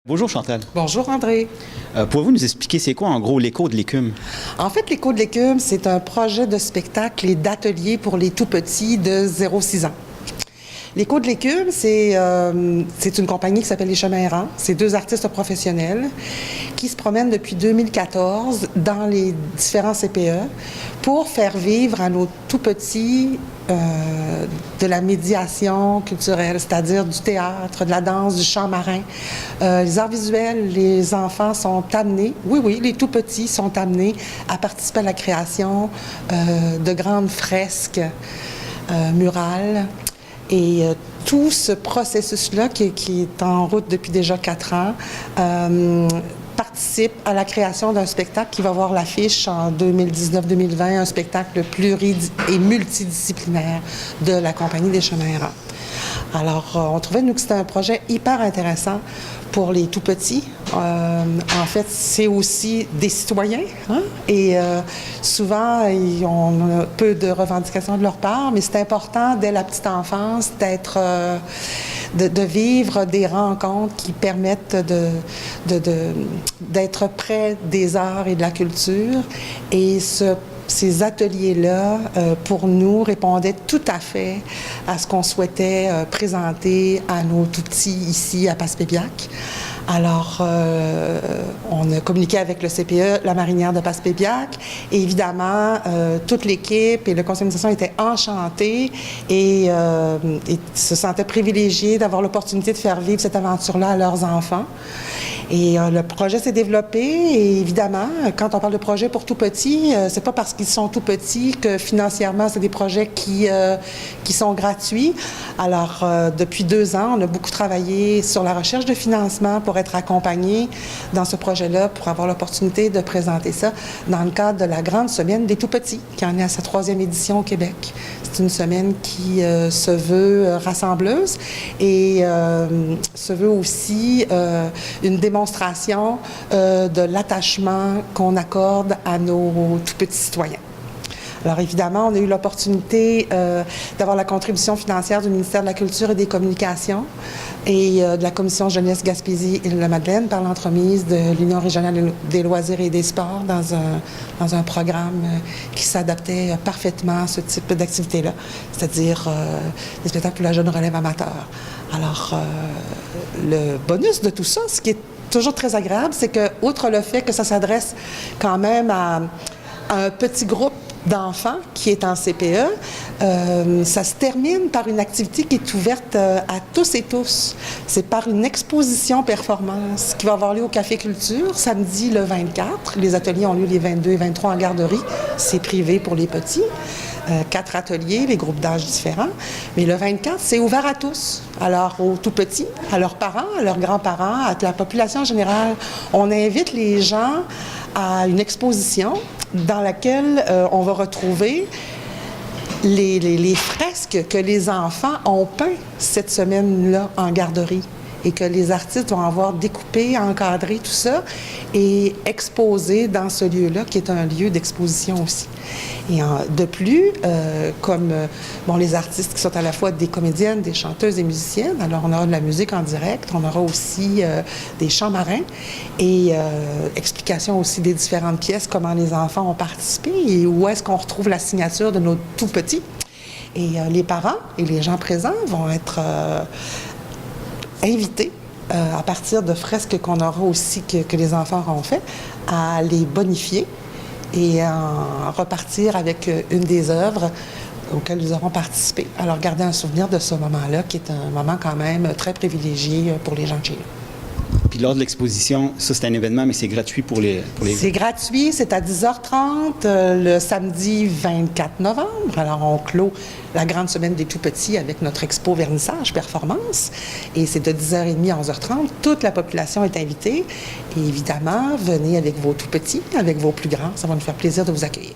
Bonjour Chantal. Bonjour André. Pouvez-vous nous expliquer c'est quoi en gros l'écho de l'écume? En fait, l'Écho de l'écume, c'est un projet de spectacle et d'atelier pour les tout-petits de 0-6 ans. L'Écho de l'écume, c'est une compagnie qui s'appelle Les Chemins Errants. C'est deux artistes professionnels qui se promènent depuis 2014 dans les différents CPE pour faire vivre à nos tout-petits de la médiation culturelle, c'est-à-dire du théâtre, de la danse, du chant marin. Les arts visuels, les enfants sont amenés, oui, les tout-petits sont amenés à participer à la création de grandes fresques murales. Et tout ce processus-là, qui est en route depuis déjà 4 ans, participe à la création d'un spectacle qui va voir l'affiche en 2019-2020, un spectacle et multidisciplinaire de la Compagnie des Chemins Errants. Alors, on trouvait, nous, que c'était un projet hyper intéressant pour les tout-petits. En fait, c'est aussi des citoyens, hein? Et souvent, on a peu de revendications de leur part, mais c'est important, dès la petite enfance, de vivre des rencontres qui permettent d'être près des arts et de la culture. Et ces ateliers-là, pour nous, répondaient tout à fait à ce qu'on souhaitait présenter à nos tout-petits ici à Passepébiac. Alors, on a communiqué avec le CPE, la Marinière de Passepébiac, et évidemment, toute l'équipe et le conseil d'administration étaient enchantés et se sentaient privilégiés d'avoir l'opportunité de faire vivre cette aventure-là à leurs enfants. Et le projet s'est développé et évidemment, quand on parle de projet pour tout petits, c'est pas parce qu'ils sont tout petits que financièrement, c'est des projets qui sont gratuits. Alors, depuis 2 ans, on a beaucoup travaillé sur la recherche de financement pour être accompagnés dans ce projet-là, pour avoir l'opportunité de présenter ça dans le cadre de la Grande Semaine des tout-petits, qui en est à sa 3e édition au Québec. C'est une semaine qui se veut rassembleuse et se veut aussi une démonstration de l'attachement qu'on accorde à nos tout-petits citoyens. Alors évidemment, on a eu l'opportunité d'avoir la contribution financière du ministère de la Culture et des Communications et de la Commission Jeunesse Gaspésie-Île-de-la-Madeleine par l'entremise de l'Union régionale des loisirs et des sports dans un programme qui s'adaptait parfaitement à ce type d'activité-là, c'est-à-dire des spectacles pour la jeune relève amateur. Alors, le bonus de tout ça, ce qui est toujours très agréable, c'est que, outre le fait que ça s'adresse quand même à un petit groupe d'enfants qui est en CPE, ça se termine par une activité qui est ouverte à tous et tous. C'est par une exposition performance qui va avoir lieu au Café Culture samedi le 24. Les ateliers ont lieu les 22 et 23 en garderie. C'est privé pour les petits. 4 ateliers, les groupes d'âge différents. Mais le 24, c'est ouvert à tous. Alors, aux tout-petits, à leurs parents, à leurs grands-parents, à la population générale. On invite les gens à une exposition dans laquelle on va retrouver les fresques que les enfants ont peint cette semaine-là en garderie et que les artistes vont avoir découpé, encadré, tout ça, et exposé dans ce lieu-là, qui est un lieu d'exposition aussi. Et de plus, comme les artistes qui sont à la fois des comédiennes, des chanteuses et musiciennes, alors on aura de la musique en direct, on aura aussi des chants marins et explication aussi des différentes pièces, comment les enfants ont participé et où est-ce qu'on retrouve la signature de nos tout-petits. Et les parents et les gens présents vont être invités, à partir de fresques qu'on aura aussi, que les enfants auront fait, à les bonifier et en repartir avec une des œuvres auxquelles nous aurons participé. Alors, garder un souvenir de ce moment-là, qui est un moment quand même très privilégié pour les gens de chez nous. Puis lors de l'exposition, ça c'est un événement, mais c'est gratuit pour les... C'est gratuit, c'est à 10h30 le samedi 24 novembre. Alors on clôt la Grande Semaine des tout-petits avec notre expo vernissage performance. Et c'est de 10h30 à 11h30. Toute la population est invitée. Et évidemment, venez avec vos tout-petits, avec vos plus grands. Ça va nous faire plaisir de vous accueillir.